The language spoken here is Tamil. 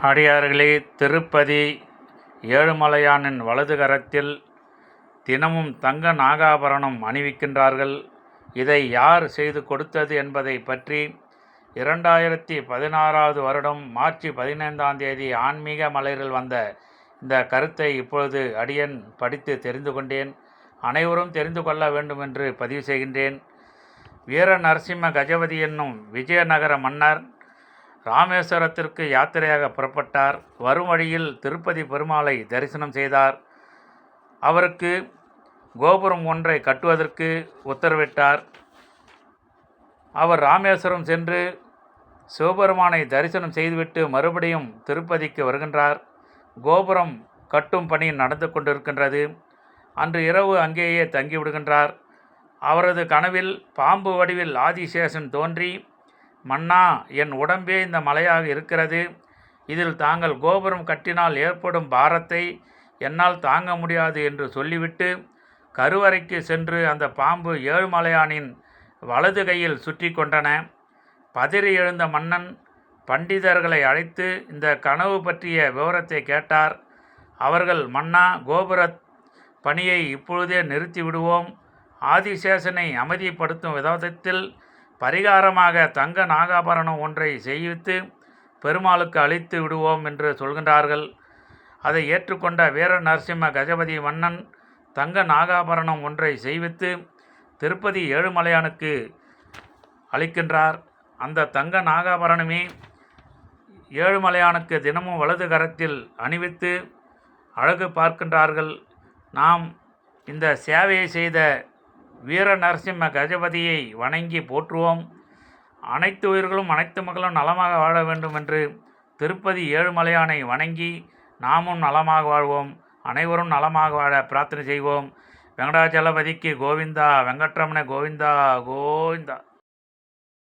அடியார்களே, திருப்பதி ஏழுமலையானின் வலது கரத்தில் தினமும் தங்க நாகாபரணம் அணிவிக்கின்றார்கள். இதை யார் செய்து கொடுத்தது என்பதை பற்றி 2016 வருடம் மார்ச் 15ஆம் தேதி ஆன்மீக மலரில் வந்த இந்த கருத்தை இப்பொழுது அடியேன் படித்து தெரிந்து கொண்டேன். அனைவரும் தெரிந்து கொள்ள வேண்டும் என்று பதிவு செய்கின்றேன். வீர நரசிம்ம கஜபதி என்னும் விஜயநகர மன்னர் ராமேஸ்வரத்திற்கு யாத்திரையாக புறப்பட்டார். வரும் வழியில் திருப்பதி பெருமாளை தரிசனம் செய்தார். அவருக்கு கோபுரம் ஒன்றை கட்டுவதற்கு உத்தரவிட்டார். அவர் ராமேஸ்வரம் சென்று சிவபெருமானை தரிசனம் செய்துவிட்டு மறுபடியும் திருப்பதிக்கு வருகின்றார். கோபுரம் கட்டும் பணி நடந்து கொண்டிருக்கின்றது. அன்று இரவு அங்கேயே தங்கிவிடுகின்றார். அவரது கனவில் பாம்பு வடிவில் ஆதிசேஷன் தோன்றி, மன்னா, என் உடம்பே இந்த மலையாக இருக்கிறது. இதில் தாங்கள் கோபுரம் கட்டினால் ஏற்படும் பாரத்தை என்னால் தாங்க முடியாது என்று சொல்லிவிட்டு கருவறைக்கு சென்று அந்த பாம்பு ஏழுமலையானின் வலது கையில் சுற்றி கொண்டன. பதறி எழுந்த மன்னன் பண்டிதர்களை அழைத்து இந்த கனவு பற்றிய விவரத்தை கேட்டார். அவர்கள், மன்னா, கோபுர பணியை இப்பொழுதே நிறுத்தி விடுவோம். ஆதிசேஷனை அமைதிப்படுத்தும் விதத்தில் பரிகாரமாக தங்க நாகாபரணம் ஒன்றை செய்வித்து பெருமாளுக்கு அளித்து விடுவோம் என்று சொல்கின்றார்கள். அதை ஏற்றுக்கொண்ட வீர நரசிம்ம கஜபதி மன்னன் தங்க நாகாபரணம் ஒன்றை செய்வித்து திருப்பதி ஏழுமலையானுக்கு அளிக்கின்றார். அந்த தங்க நாகாபரணமே ஏழுமலையானுக்கு தினமும் வலது கரத்தில் அணிவித்து அழகு பார்க்கின்றார்கள். நாம் இந்த சேவையை செய்த வீர நரசிம்ம கஜபதியை வணங்கி போற்றுவோம். அனைத்து உயிர்களும் அனைத்து மக்களும் நலமாக வாழ வேண்டும் என்று திருப்பதி ஏழுமலையானை வணங்கி நாமும் நலமாக வாழ்வோம். அனைவரும் நலமாக வாழ பிரார்த்தனை செய்வோம். வெங்கடாச்சலபதிக்கு கோவிந்தா, வெங்கட்ரமண கோவிந்தா, கோவிந்தா.